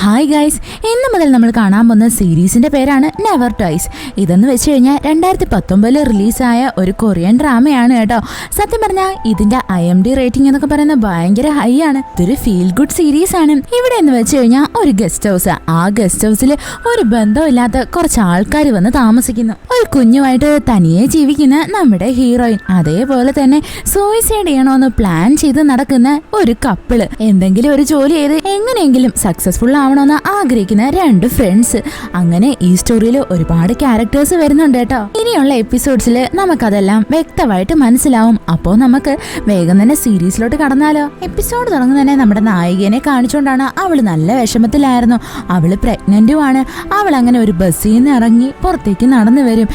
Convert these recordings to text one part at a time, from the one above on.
Hi guys, ഇന്ന് മുതൽ നമ്മൾ കാണാൻ പോകുന്ന സീരീസിന്റെ പേരാണ് നെവർ ടോയ്സ്. ഇതെന്ന് വെച്ച് കഴിഞ്ഞാൽ 2019 റിലീസായ ഒരു കൊറിയൻ ഡ്രാമയാണ് കേട്ടോ. സത്യം പറഞ്ഞാൽ ഇതിന്റെ IMD റേറ്റിംഗ് എന്നൊക്കെ പറയുന്നത് ഭയങ്കര ഹൈ ആണ്. ഇതൊരു ഫീൽ ഗുഡ് സീരീസ് ആണ്. ഇവിടെ എന്ന് വെച്ച് കഴിഞ്ഞാൽ ഒരു ഗസ്റ്റ് ഹൗസ്, ആ ഗസ്റ്റ് ഹൗസിൽ ഒരു ബന്ധമില്ലാത്ത കുറച്ച് ആൾക്കാർ വന്ന് താമസിക്കുന്നു. ഒരു കുഞ്ഞുമായിട്ട് തനിയെ ജീവിക്കുന്ന നമ്മുടെ ഹീറോയിൻ, അതേപോലെ തന്നെ സൂയിസൈഡ് ചെയ്യണമെന്ന് പ്ലാൻ ചെയ്ത് നടക്കുന്ന ഒരു കപ്പിള്, എന്തെങ്കിലും ഒരു ജോലി ചെയ്ത് എങ്ങനെയെങ്കിലും സക്സസ്ഫുൾ ആവണമെന്ന് ആഗ്രഹിക്കുന്ന രണ്ട് ഫ്രണ്ട്സ്. അങ്ങനെ ഈ സ്റ്റോറിയിൽ ഒരുപാട് ക്യാരക്ടേഴ്സ് വരുന്നുണ്ട് കേട്ടോ. ഇനിയുള്ള എപ്പിസോഡ്സിൽ നമുക്കതെല്ലാം വ്യക്തമായിട്ട് മനസ്സിലാവും. അപ്പോൾ നമുക്ക് വേഗം തന്നെ സീരീസിലോട്ട് കടന്നാലോ. എപ്പിസോഡ് തുടങ്ങുന്ന തന്നെ നമ്മുടെ നായികനെ കാണിച്ചുകൊണ്ടാണ്. അവള് നല്ല വിഷമത്തിലായിരുന്നു. അവള് പ്രഗ്നന്റുമാണ്. അവൾ അങ്ങനെ ഒരു ബസ്സിൽ നിന്ന് ഇറങ്ങി പുറത്തേക്ക് നടന്നു വരും.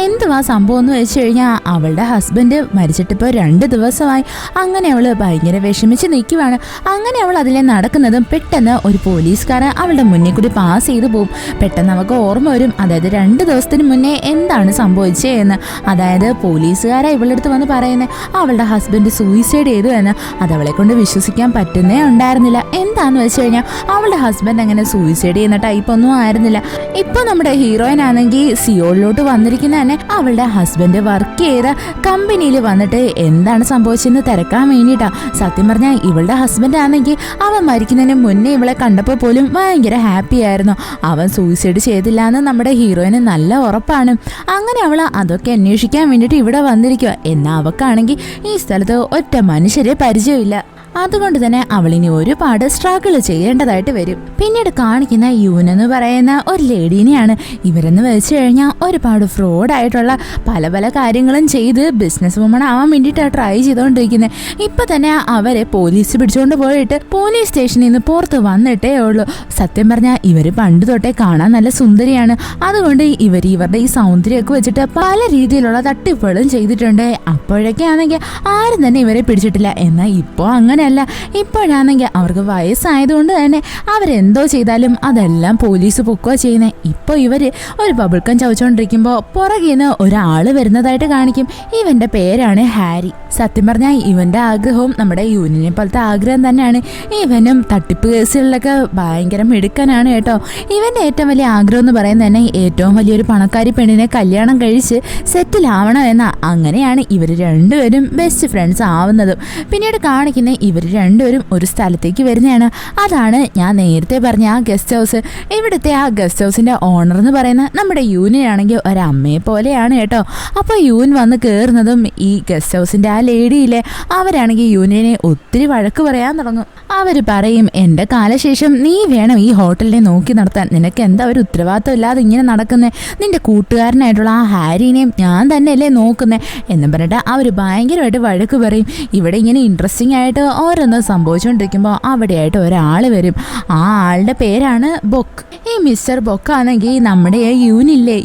എന്തുവാ സംഭവം എന്ന് വെച്ച് കഴിഞ്ഞാൽ അവളുടെ ഹസ്ബൻഡ് മരിച്ചിട്ടിപ്പോൾ 2 ദിവസമായി. അങ്ങനെ അവള് ഭയങ്കര വിഷമിച്ച് നിൽക്കുവാണ്. അങ്ങനെ അവൾ അതിലെ നടക്കുന്നതും പെട്ടെന്ന് ഒരു പോലീസുകാരൻ അവളുടെ മുന്നിൽ കൂടി പാസ് ചെയ്തു പോകും. പെട്ടെന്ന് നമുക്ക് ഓർമ്മ വരും, അതായത് 2 ദിവസത്തിന് മുന്നേ എന്താണ് സംഭവിച്ചതെന്ന്. അതായത് പോലീസുകാരെ ഇവളുടെ അടുത്ത് വന്ന് പറയുന്നത് അവളുടെ ഹസ്ബൻഡ് സൂയിസൈഡ് ചെയ്തു എന്ന്. അതവളെ കൊണ്ട് വിശ്വസിക്കാൻ പറ്റുന്നേ ഉണ്ടായിരുന്നില്ല. എന്താന്ന് വെച്ച് കഴിഞ്ഞാൽ അവളുടെ ഹസ്ബൻഡ് അങ്ങനെ സൂയിസൈഡ് ചെയ്യുന്ന ടൈപ്പ് ഒന്നും ആയിരുന്നില്ല. ഇപ്പൊ നമ്മുടെ ഹീറോയിൻ ആണെങ്കിൽ സിയോളിലോട്ട് വന്നിരിക്കുന്ന തന്നെ അവളുടെ ഹസ്ബൻഡ് വർക്ക് ചെയ്ത കമ്പനിയിൽ വന്നിട്ട് എന്താണ് സംഭവിച്ചെന്ന് തിരക്കാൻ വേണ്ടിയിട്ടാ. സത്യം പറഞ്ഞാൽ ഇവളുടെ ഹസ്ബൻഡ് ആണെങ്കിൽ അവൻ മരിക്കുന്നതിന് മുന്നേ ഇവളെ കണ്ടപ്പോൾ പോലും ഭയങ്കര ഹാപ്പി ആയിരുന്നു. അവൻ സൂയിസൈഡ് ചെയ്തില്ല എന്ന് നമ്മുടെ ഹീറോയിന് നല്ല ഉറപ്പാണ്. അങ്ങനെ അവൾ അതൊക്കെ അന്വേഷിക്കാൻ വേണ്ടിയിട്ട് ഇവിടെ വന്നിരിക്കുക. എന്നാൽ അവക്കാണെങ്കിൽ ഈ സ്ഥലത്ത് ഒറ്റ മനുഷ്യരെ പരിചയമില്ല. അതുകൊണ്ട് തന്നെ അവളിനി ഒരുപാട് സ്ട്രഗിൾ ചെയ്യേണ്ടതായിട്ട് വരും. പിന്നീട് കാണിക്കുന്ന യൂൻ എന്ന് പറയുന്ന ഒരു ലേഡീനെയാണ്. ഇവരെന്ന് വെച്ച് കഴിഞ്ഞാൽ ഒരുപാട് ഫ്രോഡായിട്ടുള്ള പല പല കാര്യങ്ങളും ചെയ്ത് ബിസിനസ് വുമൺ ആവാൻ വേണ്ടിയിട്ടാണ് ട്രൈ ചെയ്തുകൊണ്ടിരിക്കുന്നത്. ഇപ്പൊ തന്നെ അവരെ പോലീസ് പിടിച്ചുകൊണ്ട് പോയിട്ട് പോലീസ് സ്റ്റേഷനിൽ നിന്ന് പുറത്ത് വന്നിട്ടേ ഉള്ളൂ. സത്യം പറഞ്ഞാൽ ഇവര് പണ്ട് തൊട്ടേ കാണാൻ നല്ല സുന്ദരിയാണ്. അതുകൊണ്ട് ഇവരുടെ ഈ സൗന്ദര്യമൊക്കെ വെച്ചിട്ട് പല രീതിയിലുള്ള തട്ടിപ്പുകളും ചെയ്തിട്ടുണ്ട്. അപ്പോഴൊക്കെ ആണെങ്കിൽ ആരും തന്നെ ഇവരെ പിടിച്ചിട്ടില്ല. എന്നാൽ ഇപ്പോൾ അങ്ങനെ അല്ല. ഇപ്പോഴാണെങ്കിൽ അവർക്ക് വയസ്സായതുകൊണ്ട് തന്നെ അവരെന്തോ ചെയ്താലും അതെല്ലാം പോലീസ് പൊക്കുക ചെയ്യുന്നത്. ഇപ്പോൾ ഇവര് ഒരു ബബിൾക്കം ചവച്ചുകൊണ്ടിരിക്കുമ്പോൾ പുറകിൽ നിന്ന് ഒരാള് വരുന്നതായിട്ട് കാണിക്കും. ഇവന്റെ പേരാണ് ഹാരി. സത്യം പറഞ്ഞാൽ ഇവന്റെ ആഗ്രഹവും നമ്മുടെ യൂനിയനെ പോലത്തെ ആഗ്രഹം തന്നെയാണ്. ഇവനും തട്ടിപ്പ് കേസുകളിലൊക്കെ ഭയങ്കര മിടുക്കനാണ് കേട്ടോ. ഇവന്റെ ഏറ്റവും വലിയ ആഗ്രഹം എന്ന് പറയുന്നത് തന്നെ ഏറ്റവും വലിയൊരു പണക്കാരി പെണ്ണിനെ കല്യാണം കഴിച്ച് സെറ്റിൽ ആവണം എന്ന. അങ്ങനെയാണ് ഇവർ രണ്ടുപേരും ബെസ്റ്റ് ഫ്രണ്ട്സ് ആവുന്നതും. പിന്നീട് കാണിക്കുന്ന ഇവർ രണ്ടുപേരും ഒരു സ്ഥലത്തേക്ക് വരുന്നതാണ്. അതാണ് ഞാൻ നേരത്തെ പറഞ്ഞ ആ ഗസ്റ്റ് ഹൗസ്. ഇവിടുത്തെ ആ ഗസ്റ്റ് ഹൗസിന്റെ ഓണർ എന്ന് പറയുന്ന നമ്മുടെ യൂനിയാണെങ്കിൽ ഒരമ്മയെ പോലെയാണ് കേട്ടോ. അപ്പോൾ യൂൻ വന്ന് കയറുന്നതും ഈ ഗസ്റ്റ് ഹൗസിന്റെ ആ ലേഡിയിലെ അവരാണെങ്കിൽ യൂനിയനെ ഒത്തിരി വഴക്ക് പറയാൻ തുടങ്ങും. അവർ പറയും, എൻ്റെ കാലശേഷം നീ വേണം ഈ ഹോട്ടലിനെ നോക്കി നടത്താൻ. നിനക്ക് എന്താ ഒരു ഉത്തരവാദിത്വം ഇല്ലാതെ ഇങ്ങനെ നടക്കുന്നത്? നിന്റെ കൂട്ടുകാരനായിട്ടുള്ള ആ ഹാരിനെയും ഞാൻ തന്നെയല്ലേ നോക്കുന്നത് എന്നും പറഞ്ഞിട്ട് അവർ ഭയങ്കരമായിട്ട് വഴക്ക് പറയും. ഇവിടെ ഇങ്ങനെ ഇൻട്രസ്റ്റിംഗ് ആയിട്ട് ഓരോന്നും സംഭവിച്ചുകൊണ്ടിരിക്കുമ്പോൾ അവിടെയായിട്ട് ഒരാൾ വരും. ആ ആളുടെ പേരാണ് ബൊക്ക്. ഈ മിസ്റ്റർ ബൊക്ക് ആണെങ്കിൽ നമ്മുടെ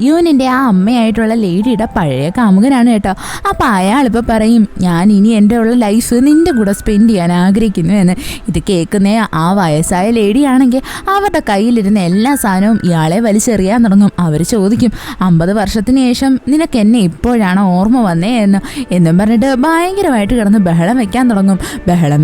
യൂനിന്റെ ആ അമ്മയായിട്ടുള്ള ലേഡിയുടെ പഴയ കാമുകനാണ് കേട്ടോ. അപ്പം അയാളിപ്പോൾ പറയും, ഞാൻ ഇനി എൻ്റെ ഉള്ള ലൈഫ് നിന്റെ കൂടെ സ്പെൻഡ് ചെയ്യാൻ ആഗ്രഹിക്കുന്നു എന്ന്. ഇത് കേൾക്കുന്ന ആ വയസ്സായ ലേഡിയാണെങ്കിൽ അവരുടെ കയ്യിലിരുന്ന എല്ലാ സാധനവും ഇയാളെ വലിച്ചെറിയാൻ തുടങ്ങും. അവർ ചോദിക്കും, 50 വർഷത്തിന് ശേഷം നിനക്ക് എന്നെ ഇപ്പോഴാണ് ഓർമ്മ വന്നേ എന്നും പറഞ്ഞിട്ട് ഭയങ്കരമായിട്ട് കിടന്ന് ബഹളം വെക്കാൻ തുടങ്ങും. ബഹളം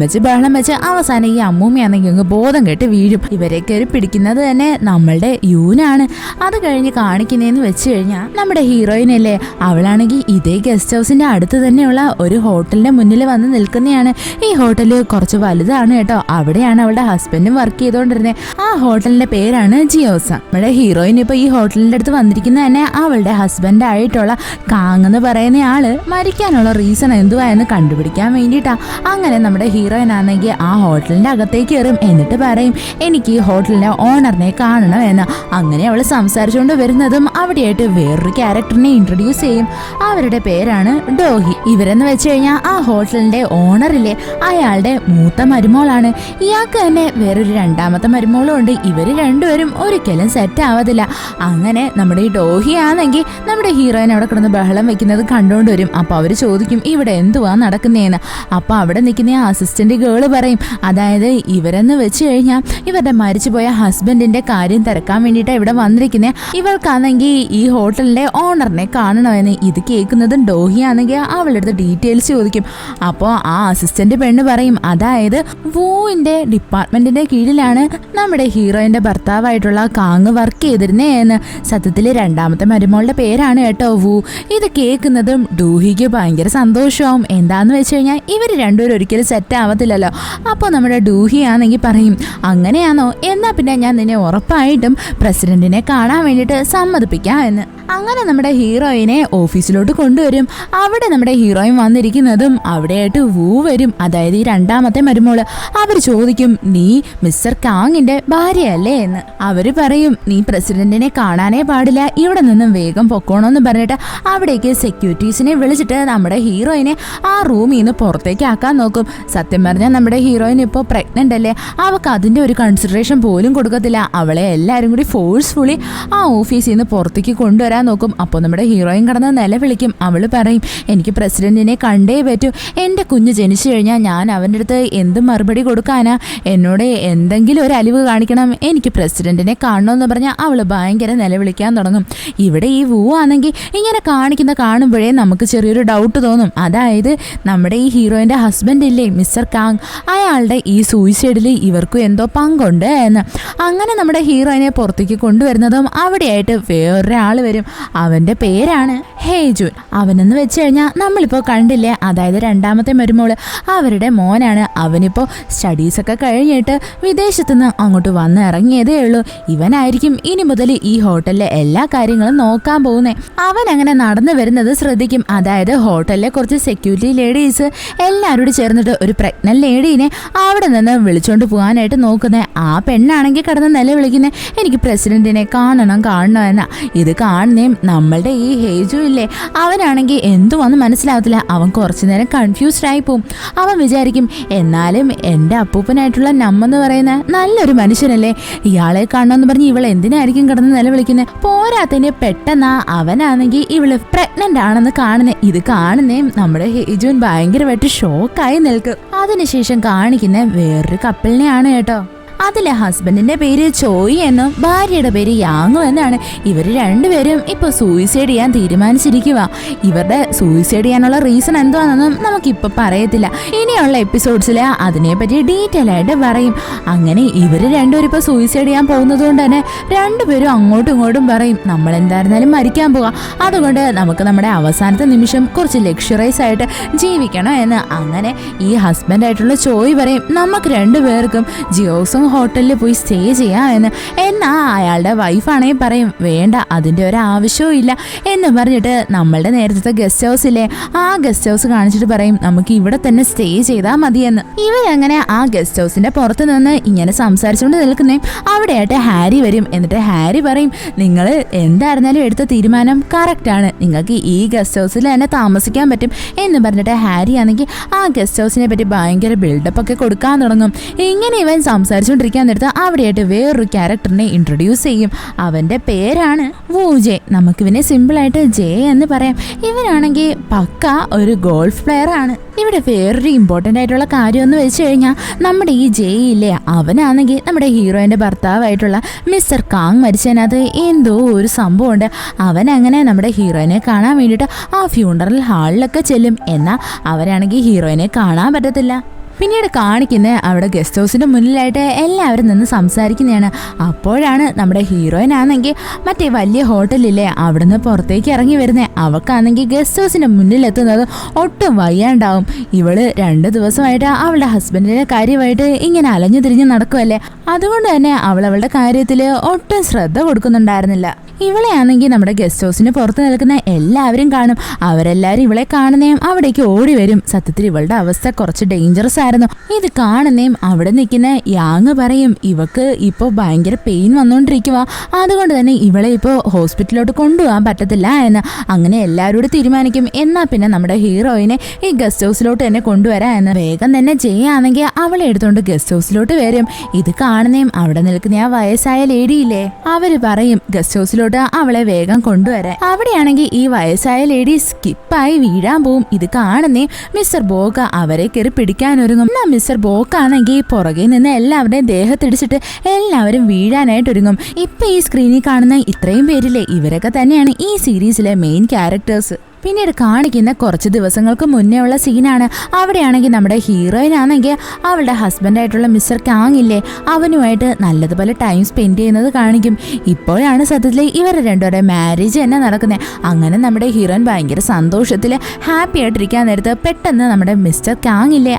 വെച്ച് അവസാനം ഈ അമ്മൂമ്മയാണെങ്കിൽ അങ്ങ് ബോധം കെട്ട് വീഴും. ഇവരെ കയറി പിടിക്കുന്നത് തന്നെ നമ്മളുടെ യൂനാണ്. അത് കഴിഞ്ഞ് കാണിക്കുന്നതെന്ന് വെച്ച് കഴിഞ്ഞാൽ നമ്മുടെ ഹീറോയിനല്ലേ, അവളാണെങ്കിൽ ഇതേ ഗസ്റ്റ് ഹൗസിന്റെ അടുത്ത് തന്നെയുള്ള ഒരു ഹോട്ടലിന്റെ മുന്നിൽ വന്ന് നിൽക്കുന്നതാണ്. ഈ ഹോട്ടൽ കുറച്ച് വലുതാണ് കേട്ടോ. അവിടെയാണ് അവളുടെ ഹസ്ബൻഡും വർക്ക് ചെയ്തുകൊണ്ടിരുന്നത്. ആ ഹോട്ടലിന്റെ പേരാണ് ജിയോസ. നമ്മുടെ ഹീറോയിൻ ഇപ്പൊ ഈ ഹോട്ടലിന്റെ അടുത്ത് വന്നിരിക്കുന്നത് തന്നെ അവളുടെ ഹസ്ബൻഡ് ആയിട്ടുള്ള കാങ് എന്ന് പറയുന്ന ആള് മരിക്കാനുള്ള റീസൺ എന്തുവാ എന്ന് കണ്ടുപിടിക്കാൻ വേണ്ടിയിട്ടാ. അങ്ങനെ നമ്മുടെ ഹീറോയിൻ ആണെങ്കിൽ ആ ഹോട്ടലിന്റെ അകത്തേക്ക് കയറും. എന്നിട്ട് പറയും, എനിക്ക് ഈ ഹോട്ടലിന്റെ ഓണറിനെ കാണണം എന്ന്. അങ്ങനെ അവൾ സംസാരിച്ചുകൊണ്ട് വരുന്നതും അവിടെയായിട്ട് വേറൊരു ക്യാരക്ടറിനെ ഇൻട്രൊഡ്യൂസ് ചെയ്യും. അവരുടെ പേരാണ് ഡോഹി. ഇവരെന്ന് വെച്ച് കഴിഞ്ഞാൽ ആ ഹോട്ടലിന്റെ ഓണറിലെ അയാളുടെ മൂത്ത മരുമോളാണ്. ഇയാൾക്ക് തന്നെ വേറൊരു 2ാമത്തെ മരുമോളും ഉണ്ട്. ഇവര് രണ്ടുപേരും ഒരിക്കലും സെറ്റ് ആവതില്ല. അങ്ങനെ നമ്മുടെ ഈ ഡോഹി ആണെങ്കിൽ നമ്മുടെ ഹീറോയിൻ അവിടെ കിടന്ന് ബഹളം വെക്കുന്നത് കണ്ടുകൊണ്ട് വരും. അപ്പൊ അവര് ചോദിക്കും, ഇവിടെ എന്തുവാ നടക്കുന്നതെന്ന്. അപ്പൊ അവിടെ നിൽക്കുന്ന അസിസ്റ്റന്റ് ഗേള് പറയും, അതായത് ഇവരെന്ന് വെച്ച് കഴിഞ്ഞാൽ ഇവരുടെ മരിച്ചുപോയ ഹസ്ബൻഡിന്റെ കാര്യം തിരക്കാൻ വേണ്ടിയിട്ടാണ് ഇവിടെ വന്നിരിക്കുന്നത്. ഇവൾക്കാണെങ്കിൽ ഈ ഹോട്ടലിന്റെ ഓണറിനെ കാണണമെന്ന്. ഇത് കേൾക്കുന്നതും ഡോഹിയാണെങ്കിൽ അവൾ അടുത്ത് ഡീറ്റെയിൽസ് ചോദിക്കും. അപ്പോൾ ആ അസിസ്റ്റന്റ് പെണ്ണ് പറയും, അതായത് വൂവിന്റെ ഡിപ്പാർട്ട്മെന്റിന്റെ കീഴിലാണ് നമ്മുടെ ഹീറോയിന്റെ ഭർത്താവായിട്ടുള്ള കാങ് വർക്ക് ചെയ്തിരുന്നേ എന്ന്. സത്യത്തിൽ രണ്ടാമത്തെ മരുമോളുടെ പേരാണ് കേട്ടോ വൂ. ഇത് കേൾക്കുന്നതും ഡൂഹിക്ക് ഭയങ്കര സന്തോഷമാവും. എന്താന്ന് വെച്ച് കഴിഞ്ഞാൽ ഇവർ രണ്ടുപേരും ഒരിക്കലും സെറ്റ് ആവത്തില്ലല്ലോ. അപ്പോൾ നമ്മുടെ ഡൂഹി ആണെങ്കിൽ പറയും, അങ്ങനെയാണോ, എന്നാ പിന്നെ ഞാൻ നിന്നെ ഉറപ്പായിട്ടും പ്രസിഡന്റിനെ കാണാൻ വേണ്ടിയിട്ട് സമ്മതിപ്പിക്കാം എന്ന്. അങ്ങനെ നമ്മുടെ ഹീറോയിനെ ഓഫീസിലോട്ട് കൊണ്ടുവരും. അവിടെ നമ്മുടെ ഹീറോയിൻ വന്നിരിക്കുന്നതും അവിടെയായിട്ട് വൂ വരും, അതായത് ഈ രണ്ടാമത്തെ മരുമോള്. അവർ ചോദിക്കും, നീ മിസ്റ്റർ കാങ്ങിന്റെ ഭാര്യയല്ലേ എന്ന്. അവര് പറയും, നീ പ്രസിഡന്റിനെ കാണാനേ പാടില്ല, ഇവിടെ നിന്നും വേഗം പൊക്കോണോന്ന് പറഞ്ഞിട്ട് അവിടേക്ക് സെക്യൂരിറ്റീസിനെ വിളിച്ചിട്ട് നമ്മുടെ ഹീറോയിനെ ആ റൂമിൽ നിന്ന് പുറത്തേക്ക് ആക്കാൻ നോക്കും. സത്യം പറഞ്ഞാൽ നമ്മുടെ ഹീറോയിൻ ഇപ്പോൾ പ്രഗ്നന്റ് അല്ലേ, അവൾക്ക് അതിന്റെ ഒരു കൺസിഡറേഷൻ പോലും കൊടുക്കത്തില്ല. അവളെ എല്ലാവരും കൂടി ഫോഴ്സ്ഫുള്ളി ആ ഓഫീസിൽ നിന്ന് പുറത്തേക്ക് കൊണ്ടുവരാൻ നോക്കും. അപ്പോൾ നമ്മുടെ ഹീറോയിൻ കടന്ന് നിലവിളിക്കും. അവൾ പറയും, എനിക്ക് പ്രസിഡന്റിനെ കണ്ടേ പറ്റൂ, എൻ്റെ കുഞ്ഞ് ജനിച്ചു കഴിഞ്ഞാൽ ഞാൻ അവൻ്റെ അടുത്ത് എന്ത് മറുപടി കൊടുക്കാനാ, എന്നോട് എന്തെങ്കിലും ഒരു അലിവ് കാണിക്കണം, എനിക്ക് പ്രസിഡന്റിനെ കാണണമെന്ന് പറഞ്ഞാൽ അവൾ ഭയങ്കര നിലവിളിക്കാൻ തുടങ്ങും. ഇവിടെ ഈ വൂ ആണെങ്കിൽ ഇങ്ങനെ കാണുമ്പോഴേ നമുക്ക് ചെറിയൊരു ഡൗട്ട് തോന്നും. അതായത് നമ്മുടെ ഈ ഹീറോയിൻ്റെ ഹസ്ബൻഡ് ഇല്ലേ മിസ്റ്റർ കാങ്, അയാളുടെ ഈ സൂയിസൈഡിൽ ഇവർക്കും എന്തോ പങ്കുണ്ട് എന്ന്. അങ്ങനെ നമ്മുടെ ഹീറോയിനെ പുറത്തേക്ക് കൊണ്ടുവരുന്നതും അവിടെയായിട്ട് വേറൊരാൾ വരും. അവൻ്റെ പേരാണ് ഹേജുൻ. അവനെന്ന് വെച്ച് കഴിഞ്ഞാൽ നമ്മളിപ്പോൾ കണ്ടില്ലേ, അതായത് രണ്ടാമത്തെ മരുമോള്, അവരുടെ മോനാണ്. അവനിപ്പോൾ സ്റ്റഡീസൊക്കെ കഴിഞ്ഞിട്ട് വിദേശത്തു നിന്ന് അങ്ങോട്ട് വന്ന് ഇറങ്ങിയതേ ഉള്ളൂ. ഇവനായിരിക്കും ഇനി മുതൽ ഈ ഹോട്ടലിലെ എല്ലാ കാര്യങ്ങളും നോക്കാൻ പോകുന്നേ. അവൻ അങ്ങനെ നടന്നു വരുന്നത് ശ്രദ്ധിക്കും. അതായത് ഹോട്ടലിലെ കുറച്ച് സെക്യൂരിറ്റി ലേഡീസ് എല്ലാവരോടും ചേർന്നിട്ട് ഒരു പ്രഗ്നന്റ് ലേഡീനെ അവിടെ നിന്ന് വിളിച്ചോണ്ട് പോകാനായിട്ട് നോക്കുന്നത്. ആ പെണ്ണാണെങ്കിൽ കിടന്ന് നിലവിളിക്കുന്നത്, എനിക്ക് പ്രസിഡന്റിനെ കാണണം എന്ന. ഇത് കാണുന്നേം നമ്മളുടെ ഈ ഹേജു ഇല്ലേ, അവനാണെങ്കിൽ എന്തുവന്ന് മനസ്സിലാവത്തില്ല. അവൻ കുറച്ചു നേരം കൺഫ്യൂസ്ഡ് ആയി പോവും. അവൻ വിചാരിക്കും, എന്നാലും എൻ്റെ അപ്പൂപ്പനായിട്ടുള്ള നമ്മെന്ന് പറയുന്ന നല്ലൊരു മനുഷ്യനല്ലേ, ഇയാളെ കാണണമെന്ന് പറഞ്ഞ് ഇവൾ എന്തിനായിരിക്കും കിടന്ന് നിലവിളിക്കുന്നത്. പോരാത്തതിന് പെട്ടെന്ന് അവനാണെങ്കിൽ ഇവള് പ്രഗ്നന്റ് ആണെന്ന് കാണുന്നത്. ഇത് കാണുന്നേം നമ്മുടെ ഹേജുൻ ഭയങ്കരമായിട്ട് ഷോക്കായി നിൽക്കും. അതിനുശേഷം കാണിക്കുന്ന വേറൊരു കപ്പിളിനെയാണ് കേട്ടോ. അതിലെ ഹസ്ബൻഡിന്റെ പേര് ചോയി എന്നും ഭാര്യയുടെ പേര് യാങ്ങു എന്നാണ്. ഇവർ രണ്ടുപേരും ഇപ്പോൾ സൂയിസൈഡ് ചെയ്യാൻ തീരുമാനിച്ചിരിക്കുക. ഇവരുടെ സൂയിസൈഡ് ചെയ്യാനുള്ള റീസൺ എന്താണെന്നും നമുക്കിപ്പോൾ പറയത്തില്ല. ഇനിയുള്ള എപ്പിസോഡ്സിൽ അതിനെപ്പറ്റി ഡീറ്റെയിൽ ആയിട്ട് പറയും. അങ്ങനെ ഇവർ രണ്ടുപേരും ഇപ്പോൾ സൂയിസൈഡ് ചെയ്യാൻ പോകുന്നത് കൊണ്ട് തന്നെ രണ്ടുപേരും അങ്ങോട്ടും ഇങ്ങോട്ടും പറയും, നമ്മൾ എന്തായിരുന്നാലും മരിക്കാൻ പോകാം, അതുകൊണ്ട് നമുക്ക് നമ്മുടെ അവസാനത്തെ നിമിഷം കുറച്ച് ലക്ഷറൈസ് ആയിട്ട് ജീവിക്കണം എന്ന്. അങ്ങനെ ഈ ഹസ്ബൻഡായിട്ടുള്ള ചോയി പറയും, നമുക്ക് രണ്ടുപേർക്കും ജിയോസും ഹോട്ടലിൽ പോയി സ്റ്റേ ചെയ്യാം എന്ന്. എന്നാ അയാളുടെ വൈഫാണെങ്കിൽ പറയും, വേണ്ട, അതിൻ്റെ ഒരു ആവശ്യവും ഇല്ല എന്ന് പറഞ്ഞിട്ട് നമ്മളുടെ നേരത്തെ ഗസ്റ്റ് ഹൗസ് ഇല്ലേ, ആ ഗസ്റ്റ് ഹൗസ് കാണിച്ചിട്ട് പറയും, നമുക്ക് ഇവിടെ തന്നെ സ്റ്റേ ചെയ്താൽ മതിയെന്ന്. ഇവരങ്ങനെ ആ ഗസ്റ്റ് ഹൗസിന്റെ പുറത്ത് നിന്ന് ഇങ്ങനെ സംസാരിച്ചുകൊണ്ട് നിൽക്കുന്നേ. അവിടെയായിട്ട് ഹാരി വരും. എന്നിട്ട് ഹാരി പറയും, നിങ്ങൾ എന്തായിരുന്നാലും എടുത്ത തീരുമാനം കറക്റ്റാണ്, നിങ്ങൾക്ക് ഈ ഗസ്റ്റ് ഹൗസിൽ തന്നെ താമസിക്കാൻ പറ്റും എന്ന് പറഞ്ഞിട്ട് ഹാരി ആണെങ്കിൽ ആ ഗസ്റ്റ് ഹൗസിനെ പറ്റി ഭയങ്കര ബിൽഡപ്പ് ഒക്കെ കൊടുക്കാൻ തുടങ്ങും. ഇങ്ങനെ ഇവൻ സംസാരിച്ചുകൊണ്ടിരിക്കാൻ നേരത്ത് അവിടെയായിട്ട് വേറൊരു ക്യാരക്ടറിനെ ഇൻട്രൊഡ്യൂസ് ചെയ്യും. അവൻ്റെ പേരാണ് വൂജെ. നമുക്കിവനെ സിമ്പിളായിട്ട് ജെ എന്ന് പറയാം. ഇവനാണെങ്കിൽ പക്ക ഒരു ഗോൾഫ് പ്ലെയർ ആണ്. ഇവിടെ വേറൊരു ഇമ്പോർട്ടൻ്റ് ആയിട്ടുള്ള കാര്യം എന്ന് വെച്ച് കഴിഞ്ഞാൽ നമ്മുടെ ഈ ജെ ഇല്ലേ, അവനാണെങ്കിൽ നമ്മുടെ ഹീറോയിൻ്റെ ഭർത്താവായിട്ടുള്ള മിസ്റ്റർ കാങ് മരിച്ചതിനകത്ത് എന്തോ ഒരു സംഭവമുണ്ട്. അവനങ്ങനെ നമ്മുടെ ഹീറോയിനെ കാണാൻ വേണ്ടിയിട്ട് ആ ഫ്യൂണറൽ ഹാളിലൊക്കെ ചെല്ലും. എന്നാൽ അവനാണെങ്കിൽ ഹീറോയിനെ കാണാൻ പറ്റത്തില്ല. പിന്നീട് കാണിക്കുന്നത് അവിടെ ഗസ്റ്റ് ഹൗസിൻ്റെ മുന്നിലായിട്ട് എല്ലാവരും നിന്ന് സംസാരിക്കുന്നതാണ്. അപ്പോഴാണ് നമ്മുടെ ഹീറോയിനാണെങ്കിൽ മറ്റേ വലിയ ഹോട്ടലില്ലേ അവിടുന്ന് പുറത്തേക്ക് ഇറങ്ങി വരുന്നത്. അവൾക്കാണെങ്കിൽ ഗസ്റ്റ് ഹൗസിൻ്റെ മുന്നിലെത്തുന്നത് ഒട്ടും വയ്യാണ്ടാവും. ഇവള് 2 ദിവസമായിട്ട് അവളുടെ ഹസ്ബൻഡിൻ്റെ കാര്യമായിട്ട് ഇങ്ങനെ അലഞ്ഞു തിരിഞ്ഞ് നടക്കുമല്ലേ, അതുകൊണ്ട് തന്നെ അവളുടെ കാര്യത്തിൽ ഒട്ടും ശ്രദ്ധ കൊടുക്കുന്നുണ്ടായിരുന്നില്ല. ഇവളെ ആണെങ്കിൽ നമ്മുടെ ഗസ്റ്റ് ഹൗസിന് പുറത്ത് നിൽക്കുന്ന എല്ലാവരും കാണും. അവരെല്ലാവരും ഇവളെ കാണുന്നേയും അവിടേക്ക് ഓടി വരും. സത്യത്തിൽ ഇവളുടെ അവസ്ഥ കുറച്ച് ഡേഞ്ചറസ് ആയിരുന്നു. ഇത് കാണുന്നേയും അവിടെ നിൽക്കുന്ന യാങ് പറയും, ഇവക്ക് ഇപ്പോൾ ഭയങ്കര പെയിൻ വന്നുകൊണ്ടിരിക്കുക, അതുകൊണ്ട് തന്നെ ഇവളെ ഇപ്പോൾ ഹോസ്പിറ്റലിലോട്ട് കൊണ്ടുപോകാൻ പറ്റത്തില്ല എന്ന്. അങ്ങനെ എല്ലാവരോടും തീരുമാനിക്കും, എന്നാൽ പിന്നെ നമ്മുടെ ഹീറോയിനെ ഈ ഗസ്റ്റ് ഹൗസിലോട്ട് തന്നെ കൊണ്ടുവരാം എന്ന്. വേഗം തന്നെ ചെയ്യാണെങ്കിൽ അവളെ എടുത്തുകൊണ്ട് ഗസ്റ്റ് ഹൗസിലോട്ട് വരും. ഇത് കാണുന്നേയും അവിടെ നിൽക്കുന്ന ആ വയസ്സായ ലേഡിയില്ലേ, അവര് പറയും ഗസ്റ്റ് ഹൗസിലോട്ട് അവളെ വേഗം കൊണ്ടുവരാൻ. അവിടെയാണെങ്കിൽ ഈ വയസ്സായ ലേഡി സ്കിപ്പായി വീഴാൻ പോവും. ഇത് കാണുന്നേ മിസ്റ്റർ ബോക്ക അവരെ കയറി പിടിക്കാനൊരുങ്ങും. മിസ്റ്റർ ബോക്ക ആണെങ്കിൽ പുറകെ നിന്ന് എല്ലാവരുടെയും ദേഹത്തിടിച്ചിട്ട് എല്ലാവരും വീഴാനായിട്ട് ഒരുങ്ങും. ഇപ്പൊ ഈ സ്ക്രീനിൽ കാണുന്ന ഇത്രയും പേരില്ലേ, ഇവരൊക്കെ തന്നെയാണ് ഈ സീരീസിലെ മെയിൻ ക്യാരക്ടേഴ്സ്. പിന്നീട് കാണിക്കുന്ന കുറച്ച് ദിവസങ്ങൾക്ക് മുന്നേ ഉള്ള സീനാണ്. അവിടെയാണെങ്കിൽ നമ്മുടെ ഹീറോയിൻ ആണെങ്കിൽ അവളുടെ ഹസ്ബൻഡായിട്ടുള്ള മിസ്റ്റർ കാങ് ഇല്ലേ, അവനുമായിട്ട് നല്ലതുപോലെ ടൈം സ്പെൻഡ് ചെയ്യുന്നത് കാണിക്കും. ഇപ്പോഴാണ് സത്യത്തിൽ ഇവരെ രണ്ടുപേരുടെ മാരേജ് തന്നെ നടക്കുന്നത്. അങ്ങനെ നമ്മുടെ ഹീറോയിൻ ഭയങ്കര സന്തോഷത്തിൽ ഹാപ്പി ആയിട്ടിരിക്കാൻ നേരത്ത് പെട്ടെന്ന് നമ്മുടെ മിസ്റ്റർ കാങ് ഇല്ലേ,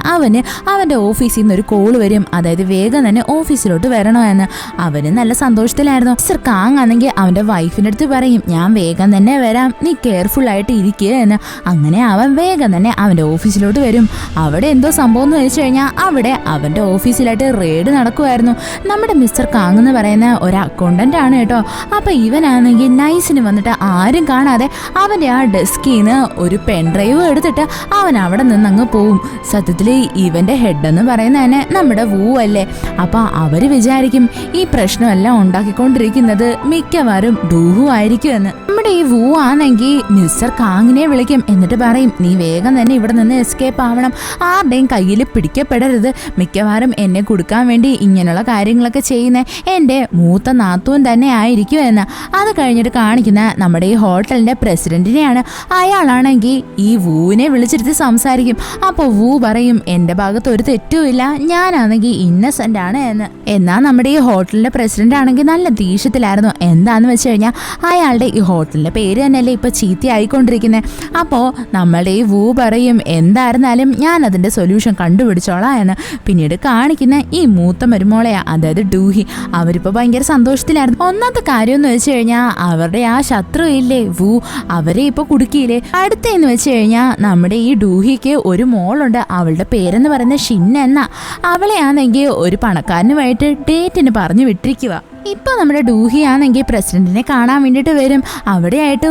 അവൻ്റെ ഓഫീസിൽ നിന്ന് ഒരു കോള് വരും. അതായത് വേഗം തന്നെ ഓഫീസിലോട്ട് വരണമെന്ന്. അവന് നല്ല സന്തോഷത്തിലായിരുന്നു. മിസ്റ്റർ കാങ് ആണെങ്കിൽ അവൻ്റെ വൈഫിൻ്റെ അടുത്ത് പറയും, ഞാൻ വേഗം തന്നെ വരാം, നീ കെയർഫുൾ ആയിട്ട് ഇരിക്കുക എന്ന്. അങ്ങനെ അവൻ വേഗം തന്നെ അവൻ്റെ ഓഫീസിലോട്ട് വരും. അവിടെ എന്തോ സംഭവം എന്ന് വെച്ച് കഴിഞ്ഞാൽ അവിടെ അവൻ്റെ ഓഫീസിലായിട്ട് റെയ്ഡ് നടക്കുമായിരുന്നു. നമ്മുടെ മിസ്റ്റർ കാങ് എന്ന് പറയുന്ന ഒരു അക്കൗണ്ടൻ്റ് ആണ് കേട്ടോ. അപ്പം ഇവനാണെങ്കിൽ നൈസിന് വന്നിട്ട് ആരും കാണാതെ അവൻ്റെ ആ ഡെസ്കിൽ നിന്ന് ഒരു പെൻഡ്രൈവ് എടുത്തിട്ട് അവൻ അവിടെ നിന്ന് അങ്ങ് പോവും. സത്യത്തിൽ ഇവൻ്റെ ഹെഡ് എന്ന് പറയുന്നത് തന്നെ നമ്മുടെ വൂ അല്ലേ. അപ്പം അവർ വിചാരിക്കും ഈ പ്രശ്നമെല്ലാം ഉണ്ടാക്കിക്കൊണ്ടിരിക്കുന്നത് മിക്കവാറും ഡൂഹു ആയിരിക്കും എന്ന്. നമ്മുടെ ഈ വൂ ആണെങ്കിൽ മിസ്റ്റർ കാങ്ങിനെ വിളിക്കും. എന്നിട്ട് പറയും, നീ വേഗം തന്നെ ഇവിടെ നിന്ന് എസ്കേപ്പ് ആവണം, ആരുടെയും കയ്യിൽ പിടിക്കപ്പെടരുത്. മിക്കവാറും എന്നെ കൊടുക്കാൻ വേണ്ടി ഇങ്ങനെയുള്ള കാര്യങ്ങളൊക്കെ ചെയ്യുന്ന എൻ്റെ മൂത്ത നാത്തൂൻ തന്നെ ആയിരിക്കും എന്ന്. അത് കഴിഞ്ഞിട്ട് കാണിക്കുന്ന നമ്മുടെ ഈ ഹോട്ടലിൻ്റെ പ്രസിഡന്റിനെയാണ്. അയാളാണെങ്കിൽ ഈ വൂവിനെ വിളിച്ചിരുത്തി സംസാരിക്കും. അപ്പോൾ വൂ പറയും, എൻ്റെ ഭാഗത്ത് ഒരു തെറ്റുമില്ല, ഞാനാണെങ്കിൽ ഇന്നസെൻ്റ് ആണ് എന്ന്. എന്നാൽ നമ്മുടെ ഈ ഹോട്ടലിൻ്റെ പ്രസിഡന്റ് ആണെങ്കിൽ നല്ല ദേഷ്യത്തിലായിരുന്നു. എന്താന്ന് വെച്ച് കഴിഞ്ഞാൽ അയാളുടെ ഈ ഹോട്ടലിൻ്റെ പേര് തന്നെയല്ലേ ഇപ്പോൾ ചീത്തയായിക്കൊണ്ടിരിക്കുന്നത്. അപ്പോൾ നമ്മളുടെ ഈ വൂ പറയും, എന്തായിരുന്നാലും ഞാൻ അതിൻ്റെ സൊല്യൂഷൻ കണ്ടുപിടിച്ചോളാം എന്ന്. പിന്നീട് കാണിക്കുന്ന ഈ മൂത്ത മരുമോളെയാ, അതായത് ഡൂഹി. അവരിപ്പോൾ ഭയങ്കര സന്തോഷത്തിലായിരുന്നു. ഒന്നാമത്തെ കാര്യം എന്ന് വെച്ച് കഴിഞ്ഞാൽ അവരുടെ ആ ശത്രു ഇല്ലേ വൂ, അവരെ ഇപ്പോൾ കുടുക്കിയില്ലേ. അടുത്തെന്ന് വെച്ച് കഴിഞ്ഞാൽ നമ്മുടെ ഈ ഡൂഹിക്ക് ഒരു മോളുണ്ട്. അവളുടെ പേരെന്ന് പറയുന്നത് ഷിന്ന എന്നാ. അവളെയാണെങ്കിൽ ഒരു പണക്കാരനുമായിട്ട് ഡേറ്റിന് പറഞ്ഞു വിട്ടിരിക്കുക. ഇപ്പോൾ നമ്മുടെ ഡൂഹി ആണെങ്കിൽ പ്രസിഡന്റിനെ കാണാൻ വേണ്ടിയിട്ട് വരും. അവിടെയായിട്ട്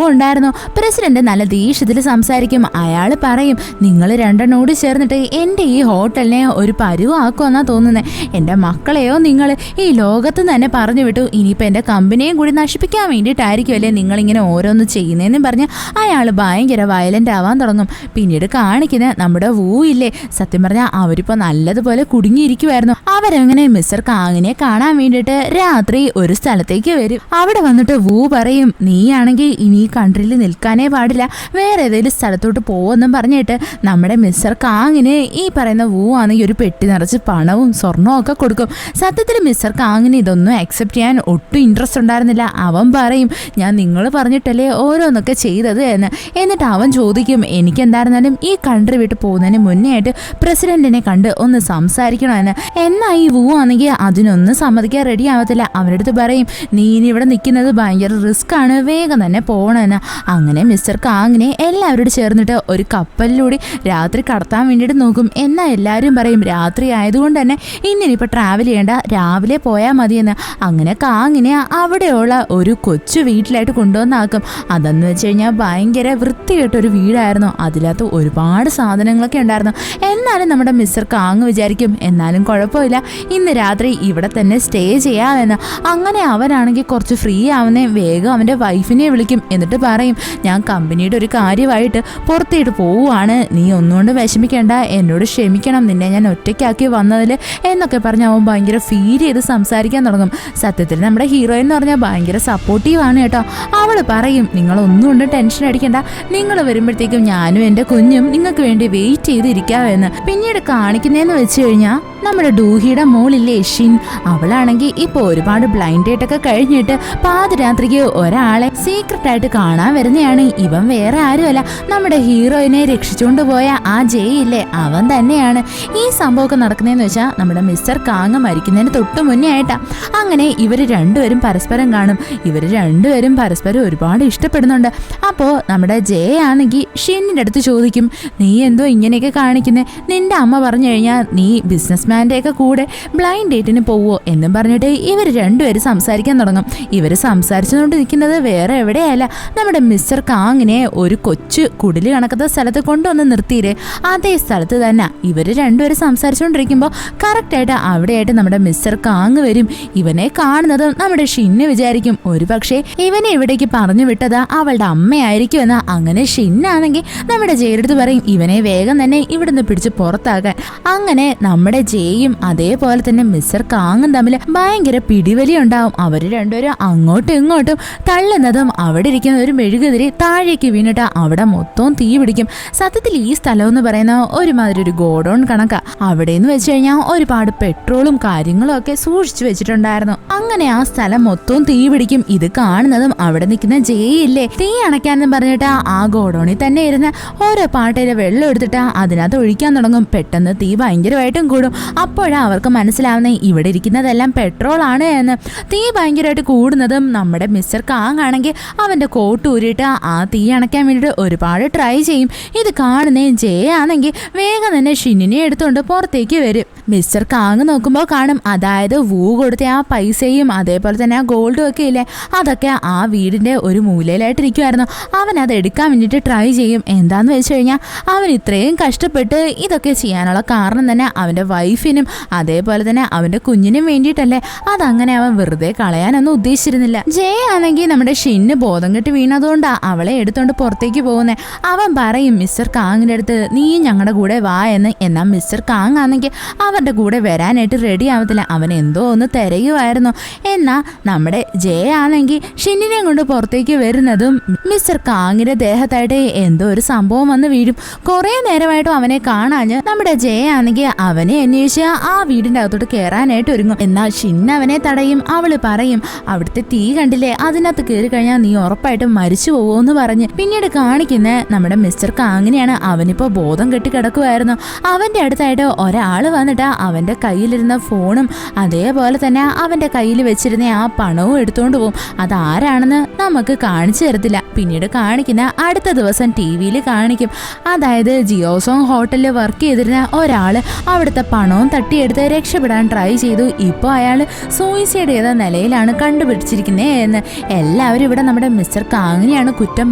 ഉണ്ടായിരുന്നു. പ്രസിഡന്റ് നല്ല ദേഷ്യത്തിൽ സംസാരിക്കും. അയാൾ പറയും, നിങ്ങൾ രണ്ടെണ്ണോട് ചേർന്നിട്ട് എൻ്റെ ഈ ഹോട്ടലിനെ ഒരു പരുവാക്കുമെന്നാ തോന്നുന്നത്. എൻ്റെ മക്കളെയോ നിങ്ങൾ ഈ ലോകത്ത് തന്നെ പറഞ്ഞു വിട്ടു. ഇനിയിപ്പോൾ എൻ്റെ കമ്പനിയും കൂടി നശിപ്പിക്കാൻ വേണ്ടിയിട്ടായിരിക്കുമല്ലേ നിങ്ങളിങ്ങനെ ഓരോന്ന് ചെയ്യുന്നതെന്നും പറഞ്ഞ് അയാൾ ഭയങ്കര വയലൻ്റ് ആവാൻ തുടങ്ങും. പിന്നീട് കാണിക്കുന്ന നമ്മുടെ ഇല്ലേ, സത്യം പറഞ്ഞാൽ അവരിപ്പോൾ നല്ലതുപോലെ കുടുങ്ങിയിരിക്കുമായിരുന്നു. അവരങ്ങനെ മിസ്റ്റർ കാങ്ങിനെ കാണാൻ വേണ്ടിയിട്ട് രാത്രി ഒരു സ്ഥലത്തേക്ക് വരും. അവിടെ വന്നിട്ട് വൂ പറയും, നീയാണെങ്കിൽ ഇനി ഈ കൺട്രിയിൽ നിൽക്കാനേ പാടില്ല, വേറെ ഏതെങ്കിലും സ്ഥലത്തോട്ട് പോവെന്നും പറഞ്ഞിട്ട് നമ്മുടെ മിസ്റ്റർ കാങ്ങിന് ഈ പറയുന്ന വൂ ആണെങ്കിൽ ഒരു പെട്ടി നിറച്ച് പണവും സ്വർണവും ഒക്കെ കൊടുക്കും. സത്യത്തിൽ മിസ്റ്റർ കാങ്ങിന് ഇതൊന്നും അക്സെപ്റ്റ് ചെയ്യാൻ ഒട്ടും ഇൻട്രസ്റ്റ് ഉണ്ടായിരുന്നില്ല. അവൻ പറയും, ഞാൻ നിങ്ങൾ പറഞ്ഞിട്ടല്ലേ ഓരോന്നൊക്കെ ചെയ്തത് എന്ന്. എന്നിട്ട് അവൻ ചോദിക്കും, എനിക്ക് എന്തായിരുന്നാലും ഈ കൺട്രി വിട്ട് പോകുന്നതിന് മുന്നേ ആയിട്ട് പ്രസിഡന്റിനെ കണ്ട് ഒന്ന് സംസാരിക്കണമെന്ന്. എന്നാൽ ഈ വൂ ആണെങ്കിൽ അതിനൊന്നും സമ്മതിക്കാൻ റെഡി ആവത്തില്ല. അവരുടെ അടുത്ത് പറയും, നീ ഇനി ഇവിടെ നിൽക്കുന്നത് ഭയങ്കര റിസ്ക് ആണ്, വേഗം തന്നെ പോകണമെന്ന്. അങ്ങനെ മിസ്റ്റർ കാങ്ങിനെ എല്ലാവരോടും ചേർന്നിട്ട് ഒരു കപ്പലിലൂടെ രാത്രി കടത്താൻ വേണ്ടിയിട്ട് നോക്കും. എന്നാൽ എല്ലാവരും പറയും, രാത്രി ആയതുകൊണ്ട് തന്നെ ഇന്നിനിപ്പോൾ ട്രാവൽ ചെയ്യേണ്ട, രാവിലെ പോയാൽ മതിയെന്ന്. അങ്ങനെ കാങ്ങിനെ അവിടെയുള്ള ഒരു കൊച്ചു വീട്ടിലായിട്ട് കൊണ്ടുവന്നാക്കും. അതെന്ന് വെച്ച് കഴിഞ്ഞാൽ ഭയങ്കര വൃത്തികെട്ടൊരു വീടായിരുന്നു. അതിനകത്ത് ഒരുപാട് സാധനങ്ങളൊക്കെ ഉണ്ടായിരുന്നു. എന്നാലും നമ്മുടെ മിസ്റ്റർ കാങ് വിചാരിക്കും, എന്നാലും കുഴപ്പമില്ല, ഇന്ന് രാത്രി ഇവിടെ തന്നെ സ്റ്റേ ചെയ്യാമെന്ന്. അങ്ങനെ അവനാണെങ്കിൽ കുറച്ച് ഫ്രീ ആവുന്നേ വേഗം അവൻ്റെ വൈഫിനെ വിളിക്കും. എന്നിട്ട് പറയും, ഞാൻ കമ്പനിയുടെ ഒരു കാര്യമായിട്ട് പുറത്തേട്ട് പോവുകയാണ്, നീ ഒന്നുകൊണ്ട് വിഷമിക്കേണ്ട, എന്നോട് ക്ഷമിക്കണം, നിന്നെ ഞാൻ ഒറ്റയ്ക്കാക്കി വന്നതിൽ എന്നൊക്കെ പറഞ്ഞ് അവൻ ഭയങ്കര ഫീൽ ചെയ്ത് സംസാരിക്കാൻ തുടങ്ങും. സത്യത്തിൽ നമ്മുടെ ഹീറോയിൻ എന്ന് പറഞ്ഞാൽ ഭയങ്കര സപ്പോർട്ടീവാണ് കേട്ടോ. അവൾ പറയും, നിങ്ങളൊന്നും കൊണ്ട് ടെൻഷൻ അടിക്കേണ്ട, നിങ്ങൾ വരുമ്പോഴത്തേക്കും ഞാനും എൻ്റെ കുഞ്ഞും നിങ്ങൾക്ക് വേണ്ടി വെയിറ്റ് ചെയ്തിരിക്കാമെന്ന്. പിന്നീട് കാണിക്കുന്നതെന്ന് വെച്ച് കഴിഞ്ഞാൽ നമ്മുടെ ഡൂഹിയുടെ മോളില്ലേ ഷിൻ, അവളാണെങ്കിൽ ഇപ്പോൾ ഒരുപാട് ബ്ലൈൻഡ് ഡേറ്റൊക്കെ കഴിഞ്ഞിട്ട് പാതിരാത്രിക്ക് ഒരാളെ സീക്രട്ടായിട്ട് കാണാൻ വരുന്നതാണ്. ഇവൻ വേറെ ആരുമല്ല, നമ്മുടെ ഹീറോയിനെ രക്ഷിച്ചുകൊണ്ട് പോയ ആ ജയ് ഇല്ലേ, അവൻ തന്നെയാണ്. ഈ സംഭവമൊക്കെ നടക്കുന്നതെന്ന് വെച്ചാൽ നമ്മുടെ മിസ്റ്റർ കാങ് മരിക്കുന്നതിന് തൊട്ട് മുന്നേ ആയിട്ടാണ്. അങ്ങനെ ഇവർ രണ്ടുപേരും പരസ്പരം കാണും. ഇവർ രണ്ടുപേരും പരസ്പരം ഒരുപാട് ഇഷ്ടപ്പെടുന്നുണ്ട്. അപ്പോൾ നമ്മുടെ ജയ് ആണെങ്കിൽ ഷിന്നിൻ്റെ അടുത്ത് ചോദിക്കും, നീ എന്തോ ഇങ്ങനെയൊക്കെ കാണിക്കുന്നത്, നിന്റെ അമ്മ പറഞ്ഞു കഴിഞ്ഞാൽ നീ ബിസിനസ്മാൻ്റെയൊക്കെ കൂടെ ബ്ലൈൻഡ് ഡേറ്റിന് പോവോ എന്നും പറഞ്ഞിട്ട് ഇവർ രണ്ടുപേരും സംസാരിക്കാൻ തുടങ്ങും. ഇവർ സംസാരിച്ചുകൊണ്ട് നിൽക്കുന്നത് വേറെ എവിടെയല്ല, നമ്മുടെ മിസ്റ്റർ കാങ്ങിനെ ഒരു കൊച്ചു കുടില് കണക്കത്തെ സ്ഥലത്ത് കൊണ്ടുവന്ന് നിർത്തിയില്ലേ, അതേ സ്ഥലത്ത് തന്നെ ഇവർ രണ്ടുപേരും സംസാരിച്ചുകൊണ്ടിരിക്കുമ്പോൾ കറക്റ്റായിട്ട് അവിടെയായിട്ട് നമ്മുടെ മിസ്റ്റർ കാങ് വരും. ഇവനെ കാണുന്നതും നമ്മുടെ ഷിന്ന് വിചാരിക്കും, ഒരു പക്ഷേ ഇവനെ ഇവിടേക്ക് പറഞ്ഞു വിട്ടത് അവളുടെ അമ്മയായിരിക്കും എന്ന്. അങ്ങനെ ഷിന്നാണെങ്കിൽ നമ്മുടെ ജയിലെടുത്ത് പറയും, ഇവനെ വേഗം തന്നെ ഇവിടുന്ന് പിടിച്ച് പുറത്താക്കാൻ. അങ്ങനെ നമ്മുടെ ജയും അതേപോലെ തന്നെ മിസ്റ്റർ കാങ്ങും തമ്മിൽ ഭയങ്കര പിടിവലി ഉണ്ടാവും. അവർ രണ്ടുപേരും അങ്ങോട്ടും ഇങ്ങോട്ടും തള്ളുന്നതും അവിടെ ഇരിക്കുന്ന ഒരു മെഴുകുതിരി താഴേക്ക് വീണിട്ട് അവിടെ മൊത്തവും തീ പിടിക്കും. സത്യത്തിൽ ഈ സ്ഥലം എന്ന് പറയുന്ന ഒരുമാതിരി ഒരു ഗോഡൌൺ കണക്കാ. അവിടെ എന്ന് വെച്ച് കഴിഞ്ഞാൽ ഒരുപാട് പെട്രോളും കാര്യങ്ങളും ഒക്കെ സൂക്ഷിച്ചു വെച്ചിട്ടുണ്ടായിരുന്നു. അങ്ങനെ ആ സ്ഥലം മൊത്തവും തീ പിടിക്കും. ഇത് കാണുന്നതും അവിടെ നിൽക്കുന്ന ജയില്ലേ തീ അണയ്ക്കാനെന്ന് പറഞ്ഞിട്ട് ആ ഗോഡൌണിൽ തന്നെ ഇരുന്ന് ഓരോ പാട്ടയിലെ വെള്ളം എടുത്തിട്ട് അതിനകത്ത് ഒഴിക്കാൻ തുടങ്ങും. പെട്ടെന്ന് തീ ഭയങ്കരമായിട്ടും കൂടും. അപ്പോഴാണ് അവർക്ക് മനസ്സിലാവുന്നത് ഇവിടെ ഇരിക്കുന്നതെല്ലാം പെട്രോൾ ആണ് എന്ന്. തീ ഭയങ്കരമായിട്ട് കൂടുന്നതും നമ്മുടെ മിസ്റ്റർ കാങ് ആണെങ്കിൽ അവന്റെ കോട്ട് ഊരിയിട്ട് ആ തീ അണയ്ക്കാൻ വേണ്ടിയിട്ട് ഒരുപാട് ട്രൈ ചെയ്യും. ഇത് കാണുന്നേ ജയ ആണെങ്കിൽ വേഗം തന്നെ ഷിന്നിനെ എടുത്തുകൊണ്ട് പുറത്തേക്ക് വരും. മിസ്റ്റർ കാങ് നോക്കുമ്പോൾ കാണും, അതായത് വൂ കൊടുത്ത ആ പൈസയും അതേപോലെ തന്നെ ആ ഗോൾഡും ഒക്കെ ഇല്ലേ, അതൊക്കെ ആ വീടിന്റെ ഒരു മൂലയിലായിട്ടിരിക്കുമായിരുന്നു. അവൻ അത് എടുക്കാൻ വേണ്ടിയിട്ട് ട്രൈ ചെയ്യും. എന്താന്ന് വെച്ച് കഴിഞ്ഞാൽ അവൻ ഇത്രയും കഷ്ടപ്പെട്ട് ഇതൊക്കെ ചെയ്യാനുള്ള കാരണം തന്നെ അവന്റെ വൈഫിനും അതേപോലെ തന്നെ അവന്റെ കുഞ്ഞിനും വേണ്ടിയിട്ടല്ലേ. അതങ്ങനെ അവൻ വെറുതെ കളയാനൊന്നും ഉദ്ദേശിച്ചിരുന്നില്ല. ജയ ആണെങ്കിൽ നമ്മുടെ ഷിന്ന് ബോധം കെട്ട് വീണതുകൊണ്ടാ അവളെ എടുത്തോണ്ട് പുറത്തേക്ക് പോകുന്നത്. അവൻ പറയും മിസ്റ്റർ കാങ്ങിന്റെ അടുത്ത് നീ ഞങ്ങളുടെ കൂടെ വാ എന്ന്. എന്നാൽ മിസ്റ്റർ കാങ് ആണെങ്കിൽ അവരുടെ കൂടെ വരാനായിട്ട് റെഡി ആവത്തില്ല. അവൻ എന്തോ ഒന്ന് തിരയുമായിരുന്നു. എന്നാൽ നമ്മുടെ ജയ ആണെങ്കിൽ ഷിന്നിനെ കൊണ്ട് പുറത്തേക്ക് വരുന്നതും മിസ്റ്റർ കാങ്ങിന്റെ ദേഹത്തായിട്ട് എന്തോ ഒരു സംഭവം വന്ന് വീഴും. കുറെ നേരമായിട്ടും അവനെ കാണാഞ്ഞ് നമ്മുടെ ജയ ആണെങ്കിൽ അവനെ അന്വേഷിച്ച് ആ വീടിന്റെ അകത്തോട്ട് കയറാനായിട്ട് ഒരുങ്ങും. എന്നാൽ ഷിന്ന് അവനെ തടയും. അവള് പറയും, അവിടുത്തെ തീ കണ്ടില്ലേ, അതിനകത്ത് കയറി കഴിഞ്ഞാൽ നീ ഉറപ്പായിട്ടും മരിച്ചു പോവോന്ന് പറഞ്ഞ്. പിന്നീട് കാണിക്കുന്ന നമ്മുടെ മിസ്റ്റർ കാങ്ങിനെയാണ്. അവനിപ്പോ ബോധം കെട്ടി കിടക്കുമായിരുന്നു. അവന്റെ അടുത്തായിട്ട് ഒരാള് വന്നിട്ട് അവന്റെ കയ്യിലിരുന്ന ഫോണും അതേപോലെ തന്നെ അവന്റെ കയ്യിൽ വെച്ചിരുന്ന ആ പണവും എടുത്തുകൊണ്ട് പോകും. അതാരാണെന്ന് നമുക്ക് കാണിച്ചു തരത്തില്ല. പിന്നീട് കാണിക്കുന്ന അടുത്ത ദിവസം TV-യിൽ കാണിക്കും, അതായത് ജിയോസോങ് ഹോട്ടലിൽ വർക്ക് ചെയ്തിരുന്ന ഒരാള് അവിടുത്തെ പണവും തട്ടിയെടുത്ത് രക്ഷപ്പെടാൻ ട്രൈ ചെയ്തു. ഇപ്പോൾ അയാൾ സൂയിസൈഡ് ചെയ്ത നിലയിലാണ് കണ്ടുപിടിച്ചിരിക്കുന്നത് എന്ന്. എല്ലാവരും ഇവിടെ നമ്മുടെ മിസ്റ്റർ കാങ്ങിനെയാണ് കുറ്റം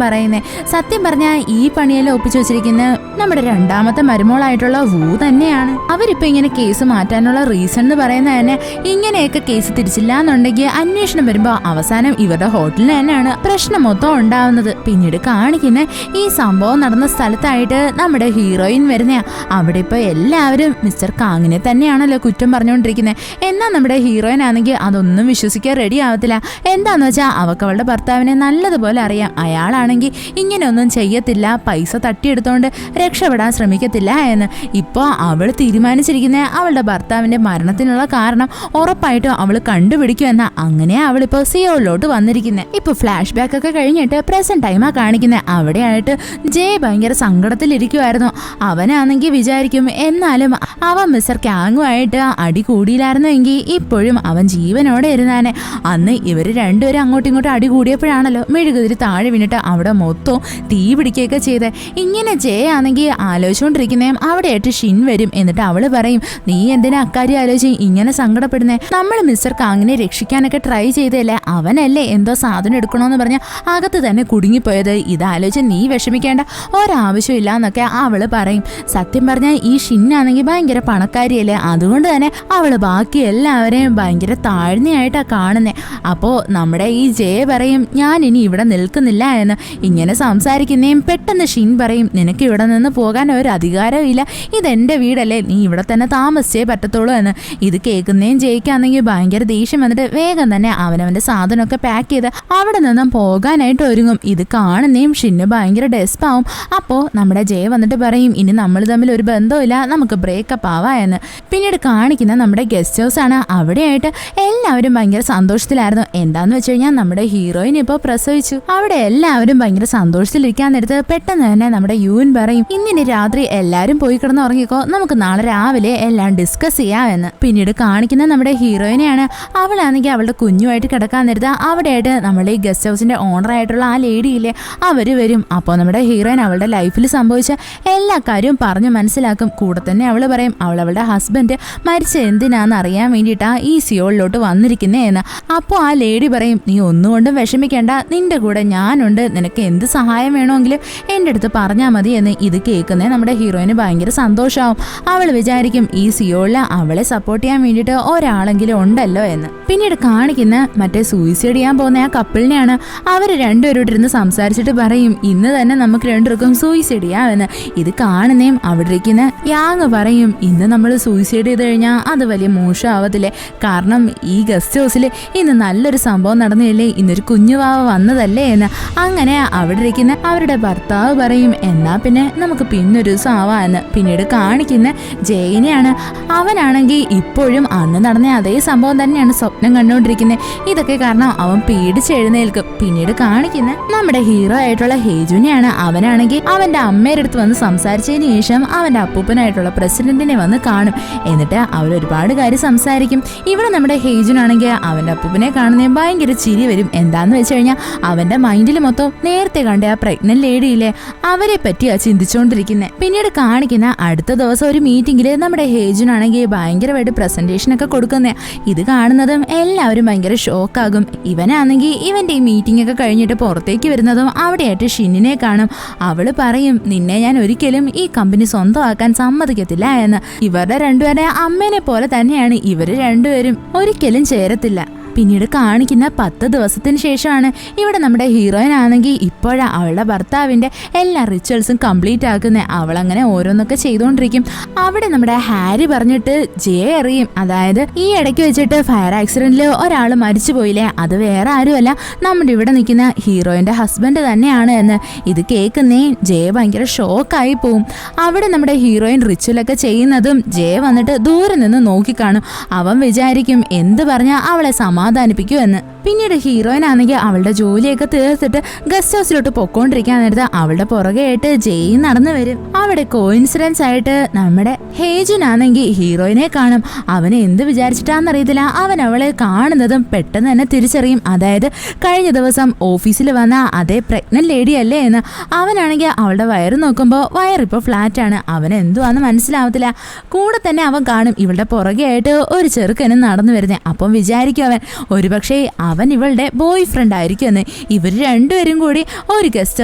പറയുന്നത്. സത്യം പറഞ്ഞാൽ ഈ പണിയെല്ലാം ഒപ്പിച്ചു വെച്ചിരിക്കുന്ന നമ്മുടെ രണ്ടാമത്തെ മരുമോളായിട്ടുള്ള വൂ തന്നെയാണ്. അവരിപ്പോ ഇങ്ങനെ കേസ് മാറ്റാനുള്ള റീസൺ എന്ന് പറയുന്നത് തന്നെ ഇങ്ങനെയൊക്കെ കേസ് തിരിച്ചില്ല എന്നുണ്ടെങ്കിൽ അന്വേഷണം വരുമ്പോൾ അവസാനം ഇവരുടെ ഹോട്ടലിൽ തന്നെയാണ് പ്രശ്നം മൊത്തം ഉണ്ടാവുന്നത്. പിന്നീട് കാണിക്കുന്ന ഈ സംഭവം നടന്ന സ്ഥലത്തായിട്ട് നമ്മുടെ ഹീറോയിൻ വരുന്ന. അവിടെ ഇപ്പോൾ എല്ലാവരും മിസ്റ്റർ കാങ്ങിനെ തന്നെയാണല്ലോ കുറ്റം പറഞ്ഞുകൊണ്ടിരിക്കുന്നത്. എന്നാൽ നമ്മുടെ ഹീറോയിൻ ആണെങ്കിൽ അതൊന്നും വിശ്വസിക്കാൻ റെഡി ആവത്തില്ല. എന്താന്ന് വെച്ചാൽ അവൾക്ക് അവളുടെ ഭർത്താവിനെ നല്ലതുപോലെ അറിയാം. അയാളാണെങ്കിൽ ഇങ്ങനെയൊന്നും ചെയ്യത്തില്ല, പൈസ തട്ടിയെടുത്തോണ്ട് രക്ഷപ്പെടാൻ ശ്രമിക്കത്തില്ല എന്ന്. ഇപ്പോൾ അവൾ തീരുമാനിച്ചിരിക്കുന്ന അവളുടെ ഭർത്താവിന്റെ മരണത്തിനുള്ള കാരണം ഉറപ്പായിട്ടും അവൾ കണ്ടുപിടിക്കുമെന്ന. അങ്ങനെ അവളിപ്പോൾ സിയോളിലോട്ട് വന്നിരിക്കുന്നത്. ഇപ്പൊ ഫ്ലാഷ് ബാക്ക് ഒക്കെ കഴിഞ്ഞിട്ട് പ്രസന്റ് ടൈമാ കാണിക്കുന്നത്. അവിടെയായിട്ട് ജയ് ഭയങ്കര സങ്കടത്തിലിരിക്കുമായിരുന്നു. അവനാണെങ്കിൽ വിചാരിക്കും എന്നാലും അവൻ മിസ്റ്റർ കാങ്ങുമായിട്ട് അടി കൂടിയില്ലായിരുന്നു എങ്കിൽ ഇപ്പോഴും അവൻ ജീവനോടെ ഇരുന്നാനെ. അന്ന് ഇവര് രണ്ടുപേരും അങ്ങോട്ടും ഇങ്ങോട്ടും അടി കൂടിയപ്പോഴാണല്ലോ മെഴുകുതിരി താഴെ വീണിട്ട് അവിടെ മൊത്തവും തീ പിടിക്കുകയൊക്കെ ചെയ്തേ. ഇങ്ങനെ ജയ ആണെങ്കിൽ ആലോചിച്ചുകൊണ്ടിരിക്കുന്നേ അവിടെയായിട്ട് ഷിൻ വരും. എന്നിട്ട് അവള് പറയും, നീ എന്തിനാ അക്കാര്യം ആലോചിച്ച് ഇങ്ങനെ സങ്കടപ്പെടുന്നേ? നമ്മൾ മിസ്റ്റർ കാങ്ങിനെ രക്ഷിക്കാനൊക്കെ ട്രൈ ചെയ്തല്ലേ, അവനല്ലേ എന്തോ സാധനം എടുക്കണോന്ന് പറഞ്ഞ അകത്ത് തന്നെ കുടുങ്ങിപ്പോയത്. ഇതാലോചിച്ച് നീ വിഷമിക്കേണ്ട ഒരാവശ്യമില്ല എന്നൊക്കെ അവള് പറയും. സത്യം പറഞ്ഞാൽ ഈ ഷിന്നാണെങ്കിൽ ഭയങ്കര പണക്കാരിയല്ലേ, അതുകൊണ്ട് തന്നെ അവള് ബാക്കി എല്ലാവരെയും ഭയങ്കര താഴ്ന്നയായിട്ടാ കാണുന്നേ. അപ്പോ നമ്മുടെ ഈ ജയ പറയും, ഞാൻ ഇനി ഇവിടെ നിൽക്കുന്നില്ല എന്ന്. ഇങ്ങനെ സംസാരിക്കുന്നേയും പെട്ടെന്ന് ഷിൻ പറയും, നിനക്ക് ഇവിടെ നിന്ന് പോകാൻ ഒരു അധികാരമില്ല, ഇതെന്റെ വീടല്ലേ, നീ ഇവിടെ തന്നെ താമസിച്ചേ പറ്റത്തുള്ളൂ എന്ന്. ഇത് കേൾക്കുന്നേയും ജയിക്കാണെങ്കിൽ ഭയങ്കര ദേഷ്യം വന്നിട്ട് വേഗം തന്നെ അവനവന്റെ സാധനമൊക്കെ പാക്ക് ചെയ്ത് അവിടെ നിന്നും പോകാനായിട്ട് ഒരുങ്ങും. ഇത് കാണുന്നേയും ഷിന്ന് ഭയങ്കര ഡെസ്പാവും. അപ്പോൾ നമ്മുടെ ജയ വന്നിട്ട് പറയും, ഇനി നമ്മൾ തമ്മിൽ ഒരു ബന്ധമില്ല, നമുക്ക് ബ്രേക്കപ്പ് ആവാ എന്ന്. പിന്നീട് കാണിക്കുന്ന നമ്മുടെ ഗസ്റ്റ് ഹൗസ് ആണ്. അവിടെയായിട്ട് എല്ലാവരും ഭയങ്കര സന്തോഷത്തിലായിരുന്നു. എന്താന്ന് വെച്ച് കഴിഞ്ഞാൽ നമ്മുടെ ഹീറോയിൻ ഇപ്പോൾ പ്രസവിച്ചു. അവിടെ എല്ലാവരും ഭയങ്കര സന്തോഷത്തിലിരിക്കാൻ നേരത്ത് പെട്ടെന്ന് തന്നെ നമ്മുടെ യൂൻ പറയും, ഇന്നിനി രാത്രി എല്ലാവരും പോയി കിടന്ന് ഉറങ്ങിക്കോ, നമുക്ക് നാളെ രാവിലെ എല്ലാം ഡിസ്കസ് ചെയ്യാം എന്ന്. പിന്നീട് കാണിക്കുന്ന നമ്മുടെ ഹീറോയിനെയാണ്. അവളാണെങ്കിൽ അവളുടെ കുഞ്ഞുമായിട്ട് കിടക്കാൻ നേരത്ത് അവിടെയായിട്ട് നമ്മുടെ ഈ ഗസ്റ്റ് ഹൗസിന്റെ ഓണർ ആയിട്ടുള്ള ആ ലേഡിയില്ലേ അവര് വരും. അപ്പോൾ നമ്മുടെ ഹീറോയിൻ അവളുടെ ലൈഫിൽ സംഭവിച്ച എല്ലാ കാര്യവും പറഞ്ഞു മനസ്സിലാക്കും. കൂടെ തന്നെ അവള് പറയും അവളുടെ ഹസ്ബൻഡ് മരിച്ച എന്തിനാന്ന് അറിയാൻ വേണ്ടിയിട്ടാ ഈ സിയോളിലോട്ട് വന്നിരിക്കുന്നേ എന്ന്. അപ്പോൾ ആ ലേഡി പറയും, നീ ഒന്നുകൊണ്ടും വിഷമിക്കേണ്ട, നിന്റെ കൂടെ ഞാനുണ്ട്, നിനക്ക് എന്ത് സഹായം വേണമെങ്കിലും എൻ്റെ അടുത്ത് പറഞ്ഞാൽ മതി എന്ന്. ഇത് കേൾക്കുന്നേ നമ്മുടെ ഹീറോയിന് ഭയങ്കര സന്തോഷമാവും. അവൾ വിചാരിക്കും ഈ സിയോളിൽ അവളെ സപ്പോർട്ട് ചെയ്യാൻ വേണ്ടിയിട്ട് ഒരാളെങ്കിലും ഉണ്ടല്ലോ എന്ന്. പിന്നീട് കാണിക്കുന്ന മറ്റേ സൂയിസൈഡ് ചെയ്യാൻ പോകുന്ന ആ കപ്പിളിനെയാണ്. അവർ രണ്ടുപേരോട് ഇരുന്ന് സംസാരിച്ചിട്ട് പറയും ഇന്ന് തന്നെ നമുക്ക് രണ്ടുപേർക്കും സൂയിസൈഡ് ചെയ്യാമെന്ന്. ഇത് കാണുന്നേം അവിടെ ഇരിക്കുന്ന യാങ് പറയും ഇന്ന് നമ്മൾ സൂയിസൈഡ് ചെയ്ത് കഴിഞ്ഞാൽ അത് വലിയ മോശമാവത്തില്ലേ, കാരണം ഈ ഗസ്റ്റ് ഹൗസിൽ ഇന്ന് നല്ലൊരു സംഭവം നടന്നില്ലേ, ഇന്നൊരു കുഞ്ഞുവാവ വന്നതല്ലേ എന്ന്. അങ്ങനെ അവിടെ ഇരിക്കുന്ന അവരുടെ ഭർത്താവ് പറയും എന്നാ പിന്നെ നമുക്ക് പിന്നൊരു ദിവസം ആവാന്ന്. പിന്നീട് കാണിക്കുന്ന ജയിനെയാണ്. അവനാണെങ്കിൽ ഇപ്പോഴും അന്ന് നടന്ന അതേ സംഭവം തന്നെയാണ് സ്വപ്നം കണ്ടുകൊണ്ടിരിക്കുന്നത്. ഇതൊക്കെ കാരണം അവൻ പേടിച്ചെഴുന്നേൽക്കും. പിന്നീട് കാണിക്കുന്ന നമ്മുടെ ഹീറോ ആയിട്ടുള്ള ഹേജുനെയാണ്. അവനാണെങ്കിൽ അവന്റെ അമ്മയുടെ അടുത്ത് വന്ന് സംസാരിച്ചതിന് ശേഷം അവന്റെ അപ്പൂപ്പനായിട്ടുള്ള പ്രസിഡന്റിനെ വന്ന് കാണും. എന്നിട്ട് അവർ ഒരുപാട് കാര്യം സംസാരിക്കും. ഇവിടെ നമ്മുടെ ഹേജുനാണെങ്കിൽ അവന്റെ അപ്പൂപ്പനെ കാണുന്നതിന് ഭയങ്കര ചിരി വരും. എന്താന്ന് വെച്ച് കഴിഞ്ഞാൽ അവന്റെ മൈൻഡിൽ മൊത്തം നേരത്തെ കണ്ട ആ പ്രഗ്നന്റ് ലേഡിയില്ലേ അവരെ പറ്റിയാ ചിന്തിച്ചുകൊണ്ടിരിക്കുന്നത്. പിന്നീട് കാണിക്കുന്ന അടുത്ത ദിവസം ഒരു മീറ്റിംഗിൽ നമ്മുടെ ഹേജുനാണെങ്കിൽ ഭയങ്കരമായിട്ട് പ്രസന്റേഷൻ ഒക്കെ കൊടുക്കുന്നേ. ഇത് കാണുന്നതും എല്ലാവരും ഭയങ്കര ഷോക്കാകും. ഇവനാണെങ്കിൽ ഇവന്റെ ഈ മീറ്റിംഗ് ഒക്കെ കഴിഞ്ഞിട്ട് പുറത്തേക്ക് വരുന്നതും അവിടെയായിട്ട് ഷിന്നിനെ കാണും. അവള് പറയും നിന്നെ ഞാൻ ഒരിക്കലും ഈ കമ്പനി സ്വന്തമാക്കാൻ സമ്മതിക്കത്തില്ല എന്ന്. ഇവരുടെ രണ്ടുപേരെ അമ്മേനെ പോലെ തന്നെയാണ് ഇവര് രണ്ടുപേരും, ഒരിക്കലും ചേരത്തില്ല. പിന്നീട് കാണിക്കുന്ന 10 ദിവസത്തിന് ശേഷമാണ്. ഇവിടെ നമ്മുടെ ഹീറോയിൻ ആണെങ്കിൽ ഇപ്പോഴാ അവളുടെ ഭർത്താവിന്റെ എല്ലാ റിച്വൽസും കംപ്ലീറ്റ് ആക്കുന്നത്. അവളങ്ങനെ ഓരോന്നൊക്കെ ചെയ്തുകൊണ്ടിരിക്കും. അവിടെ നമ്മുടെ ഹാരി പറഞ്ഞിട്ട് ജയ അറിയും. അതായത് ഈ ഇടയ്ക്ക് വെച്ചിട്ട് ഫയർ ആക്സിഡന്റിൽ ഒരാൾ മരിച്ചു പോയില്ലേ, അത് വേറെ ആരുമല്ല നമ്മുടെ ഇവിടെ നിൽക്കുന്ന ഹീറോയിന്റെ ഹസ്ബൻഡ് തന്നെയാണ് എന്ന്. ഇത് കേൾക്കുന്നേ ജയ ഭയങ്കര ഷോക്കായി പോവും. അവിടെ നമ്മുടെ ഹീറോയിൻ റിച്വലൊക്കെ ചെയ്യുന്നതും ജയ വന്നിട്ട് ദൂരെ നിന്ന് നോക്കിക്കാണും. അവൻ വിചാരിക്കും എന്ത് പറഞ്ഞാൽ അവളെ സമാധാനിപ്പിക്കുമെന്ന്. പിന്നീട് ഹീറോയിൻ ആണെങ്കിൽ അവളുടെ ജോലിയൊക്കെ തീർത്തിട്ട് ഗസ്റ്റ് ഹൗസിലോട്ട് പൊക്കോണ്ടിരിക്കാൻ നേരത്ത് അവളുടെ പുറകെ ആയിട്ട് ജയ് നടന്നു വരും. അവിടെ കോയിൻസിഡൻസ് ആയിട്ട് നമ്മുടെ ഹേജുനാണെങ്കിൽ ഹീറോയിനെ കാണും. അവനെ എന്ത് വിചാരിച്ചിട്ടാന്നറിയത്തില്ല, അവൻ അവളെ കാണുന്നതും പെട്ടെന്ന് തന്നെ തിരിച്ചറിയും. അതായത് കഴിഞ്ഞ ദിവസം ഓഫീസിൽ വന്ന അതേ പ്രഗ്നന്റ് ലേഡി അല്ലേ എന്ന്. അവനാണെങ്കിൽ അവളുടെ വയറ് നോക്കുമ്പോൾ വയറിപ്പോൾ ഫ്ലാറ്റ് ആണ്. അവൻ എന്തുവാന്ന് മനസ്സിലാവത്തില്ല. കൂടെ തന്നെ അവൻ കാണും ഇവളുടെ പുറകെ ആയിട്ട് ഒരു ചെറുക്കനും നടന്നു വരുന്നത്. അപ്പം വിചാരിക്കും അവൻ ഒരുപക്ഷെ അവൻ ഇവളുടെ ബോയ് ഫ്രണ്ട് ആയിരിക്കും എന്ന്. ഇവർ രണ്ടുപേരും കൂടി ഒരു ഗസ്റ്റ്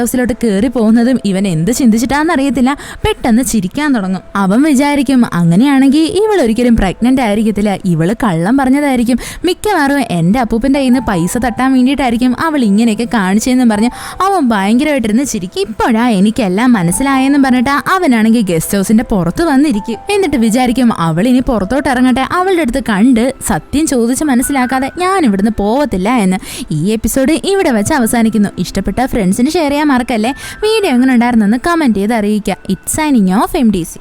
ഹൗസിലോട്ട് കയറി പോകുന്നതും ഇവൻ എന്ത് ചിന്തിച്ചിട്ടാന്നറിയത്തില്ല, പെട്ടെന്ന് ചിരിക്കാൻ തുടങ്ങും. അവൻ വിചാരിക്കും അങ്ങനെയാണെങ്കിൽ ഇവൾ ഒരിക്കലും പ്രഗ്നന്റ് ആയിരിക്കത്തില്ല, ഇവള് കള്ളം പറഞ്ഞതായിരിക്കും, മിക്കവാറും എൻ്റെ അപ്പൂപ്പൻ്റെ കയ്യിൽ നിന്ന് പൈസ തട്ടാൻ വേണ്ടിയിട്ടായിരിക്കും അവൾ ഇങ്ങനെയൊക്കെ കാണിച്ചതെന്നും പറഞ്ഞ് അവൻ ഭയങ്കരമായിട്ടിരുന്ന് ചിരിക്കും. ഇപ്പോഴാ എനിക്കെല്ലാം മനസ്സിലായെന്നും പറഞ്ഞിട്ട് അവനാണെങ്കിൽ ഗസ്റ്റ് ഹൗസിന്റെ പുറത്ത് വന്നിരിക്കും. എന്നിട്ട് വിചാരിക്കും അവൾ ഇനി പുറത്തോട്ട് ഇറങ്ങട്ടെ, അവളുടെ അടുത്ത് കണ്ട് സത്യം ചോദിച്ച് മനസ്സിലാക്കാതെ ഞാൻ ഇവിടുന്ന് പോവത്തില്ല എന്ന്. ഈ എപ്പിസോഡ് ഇവിടെ വെച്ച് അവസാനിക്കുന്നു. ഇഷ്ടപ്പെട്ട ഫ്രണ്ട്സിന് ഷെയർ ചെയ്യാൻ മറക്കല്ലേ. വീഡിയോ എങ്ങനെ ഉണ്ടായിരുന്നെന്ന് കമന്റ് ചെയ്ത് അറിയിക്കുക. It's signing off MDC.